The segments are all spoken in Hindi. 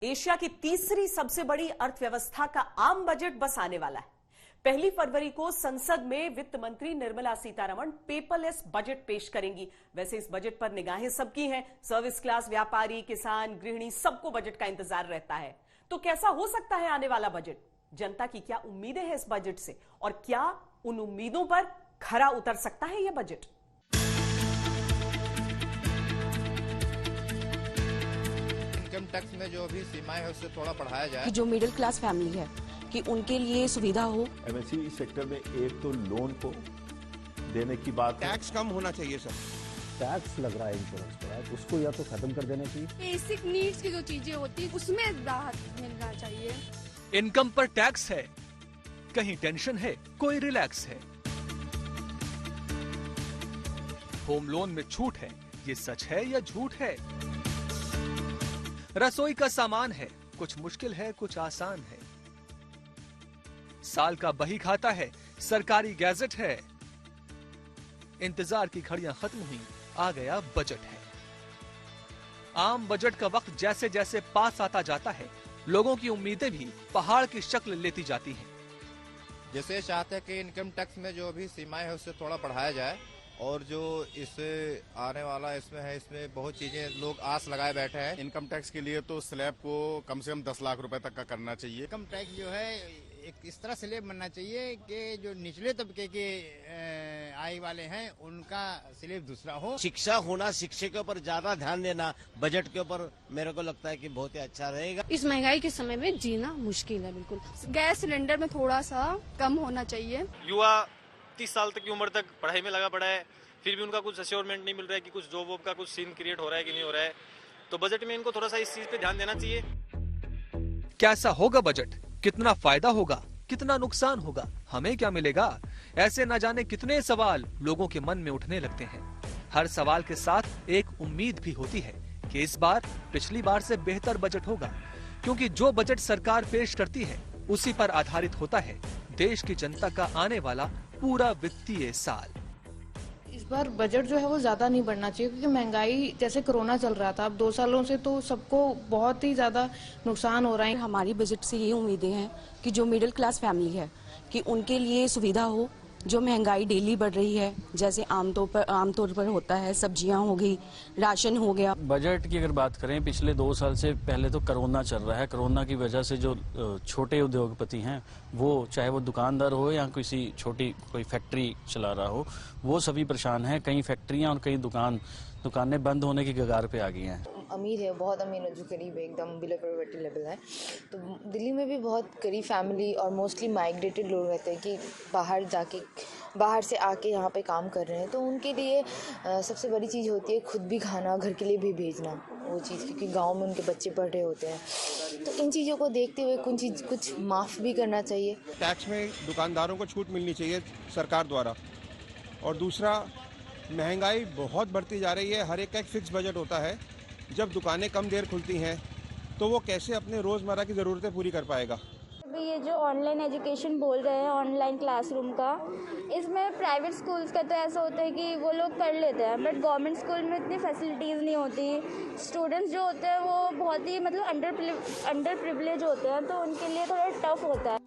एशिया की तीसरी सबसे बड़ी अर्थव्यवस्था का आम बजट बस आने वाला है। 1 फरवरी को संसद में वित्त मंत्री निर्मला सीतारमण पेपरलेस बजट पेश करेंगी। वैसे इस बजट पर निगाहें सबकी हैं। सर्विस क्लास, व्यापारी, किसान, गृहिणी, सबको बजट का इंतजार रहता है। तो कैसा हो सकता है आने वाला बजट? जनता की क्या उम्मीदें हैं इस बजट से और क्या उन उम्मीदों पर खरा उतर सकता है यह बजट? इनकम टैक्स में जो अभी सीमाएं है उससे थोड़ा बढ़ाया जाए कि जो मिडिल क्लास फैमिली है कि उनके लिए सुविधा हो। एमएसएमई सेक्टर में एक तो लोन को देने की बात, टैक्स कम होना चाहिए सर। टैक्स लग रहा है इंश्योरेंस पर, उसको या तो खत्म कर देना चाहिए। बेसिक नीड्स की जो चीजें होती है उसमें राहत मिलना चाहिए। इनकम पर टैक्स है, कहीं टेंशन है, कोई रिलैक्स है। होम लोन में छूट है, ये सच है या झूठ है? रसोई का सामान है, कुछ मुश्किल है, कुछ आसान है। साल का बही खाता है, सरकारी गैजेट है। इंतजार की घड़ियां खत्म हुई, आ गया बजट है। आम बजट का वक्त जैसे जैसे पास आता जाता है, लोगों की उम्मीदें भी पहाड़ की शक्ल लेती जाती हैं। जैसे चाहते हैं कि इनकम टैक्स में जो अभी सीमाएं है उससे थोड़ा बढ़ाया जाए और जो इससे आने वाला इसमें है, इसमें बहुत चीजें लोग आस लगाए बैठे हैं। इनकम टैक्स के लिए तो स्लैब को कम से कम 10 लाख रुपए तक का करना चाहिए। इनकम टैक्स जो है एक इस तरह स्लैब बनना चाहिए कि जो निचले तबके के आय वाले हैं उनका स्लैब दूसरा हो। शिक्षा होना, शिक्षा के ऊपर ज्यादा ध्यान देना बजट के ऊपर मेरे को लगता है कि बहुत ही अच्छा रहेगा। इस महंगाई के समय में जीना मुश्किल है बिल्कुल। गैस सिलेंडर में थोड़ा सा कम होना चाहिए। युवा 30 साल तक की उम्र तक पढ़ाई में लगा पड़ा है, फिर भी उनका कुछ अश्योरमेंट नहीं मिल रहा है कि कुछ जॉब वॉब का कुछ सीन क्रिएट हो रहा है कि नहीं हो रहा है। तो बजट में इनको थोड़ा सा इस चीज पे ध्यान देना चाहिए। कैसा होगा बजट? कितना फायदा होगा, कितना नुकसान होगा, हमें क्या मिलेगा? ऐसे न जाने कितने सवाल लोगों के मन में उठने लगते हैं। हर सवाल के साथ एक उम्मीद भी होती है कि इस बार पिछली बार से बेहतर बजट होगा, क्योंकि जो बजट सरकार पेश करती है उसी पर आधारित होता है देश की जनता का आने वाला पूरा वित्तीय साल। इस बार बजट जो है वो ज्यादा नहीं बढ़ना चाहिए, क्योंकि महंगाई जैसे कोरोना चल रहा था, अब 2 सालों से तो सबको बहुत ही ज्यादा नुकसान हो रहा है। हमारी बजट से ये उम्मीदें हैं कि जो मिडिल क्लास फैमिली है कि उनके लिए सुविधा हो। जो महंगाई डेली बढ़ रही है, जैसे आमतौर पर होता है, सब्जियां हो गई, राशन हो गया। बजट की अगर बात करें, पिछले 2 साल से पहले तो कोरोना चल रहा है। कोरोना की वजह से जो छोटे उद्योगपति हैं, वो चाहे वो दुकानदार हो या किसी छोटी कोई फैक्ट्री चला रहा हो, वो सभी परेशान हैं। कई फैक्ट्रियां और कई दुकानें बंद होने की कगार पे आ गई हैं। अमीर है, बहुत अमीर जो करीब एकदम बिलो पॉवर्टी लेवल है। तो दिल्ली में भी बहुत गरीब फैमिली और मोस्टली माइग्रेटेड लोग रहते हैं कि बाहर से आके यहाँ पे काम कर रहे हैं। तो उनके लिए सबसे बड़ी चीज़ होती है खुद भी खाना, घर के लिए भी भेजना वो चीज़, क्योंकि गांव में उनके बच्चे पढ़ रहे होते हैं। तो इन चीज़ों को देखते हुए कुछ माफ़ भी करना चाहिए। टैक्स में दुकानदारों को छूट मिलनी चाहिए सरकार द्वारा। और दूसरा, महंगाई बहुत बढ़ती जा रही है। हर एक का एक फिक्स बजट होता है। जब दुकानें कम देर खुलती हैं तो वो कैसे अपने रोज़मर्रा की ज़रूरतें पूरी कर पाएगा? अभी ये जो ऑनलाइन एजुकेशन बोल रहे हैं, ऑनलाइन क्लासरूम का, इसमें प्राइवेट स्कूल्स का तो ऐसा होता है कि वो लोग कर लेते हैं, बट गवर्नमेंट स्कूल में इतनी फैसिलिटीज़ नहीं होती। स्टूडेंट्स जो होते हैं वो बहुत ही अंडर प्रिविलेज होते हैं, तो उनके लिए थोड़ा टफ होता है।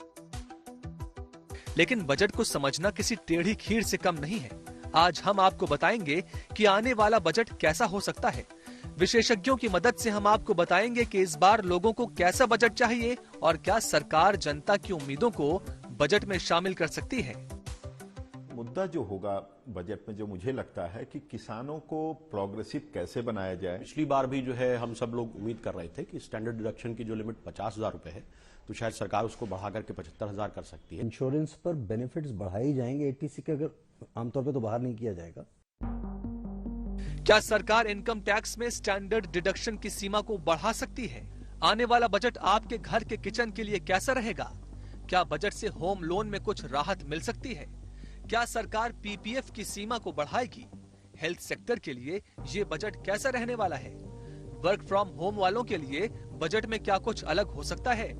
लेकिन बजट को समझना किसी टेढ़ी खीर से कम नहीं है। आज हम आपको बताएंगे कि आने वाला बजट कैसा हो सकता है। विशेषज्ञों की मदद से हम आपको बताएंगे कि इस बार लोगों को कैसा बजट चाहिए और क्या सरकार जनता की उम्मीदों को बजट में शामिल कर सकती है। मुद्दा जो होगा बजट में, जो मुझे लगता है कि किसानों को प्रोग्रेसिव कैसे बनाया जाए। पिछली बार भी जो है हम सब लोग उम्मीद कर रहे थे कि स्टैंडर्ड डिडक्शन की जो लिमिट 50,000 रुपए है, तो शायद सरकार उसको बढ़ा करके 75,000 कर सकती है। इंश्योरेंस पर बेनिफिट्स बढ़ाई जाएंगे, एटीसी के अगर आमतौर पे तो बाहर नहीं किया जाएगा। क्या सरकार इनकम टैक्स में स्टैंडर्ड डिडक्शन की सीमा को बढ़ा सकती है? आने वाला बजट आपके घर के किचन के लिए कैसा रहेगा? क्या बजट से होम लोन में कुछ राहत मिल सकती है? क्या सरकार पीपीएफ की सीमा को बढ़ाएगी? हेल्थ सेक्टर के लिए ये बजट कैसा रहने वाला है? वर्क फ्रॉम होम वालों के लिए बजट में क्या कुछ अलग हो सकता है?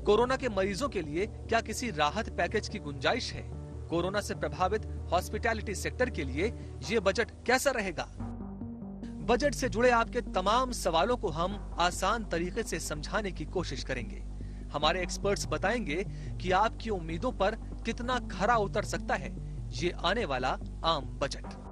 कोरोना के मरीजों के लिए क्या किसी राहत पैकेज की गुंजाइश है? कोरोना से प्रभावित हॉस्पिटैलिटी सेक्टर के लिए ये बजट कैसा रहेगा? बजट से जुड़े आपके तमाम सवालों को हम आसान तरीके से समझाने की कोशिश करेंगे। हमारे एक्सपर्ट्स बताएंगे कि आपकी उम्मीदों पर कितना खरा उतर सकता है ये आने वाला आम बजट।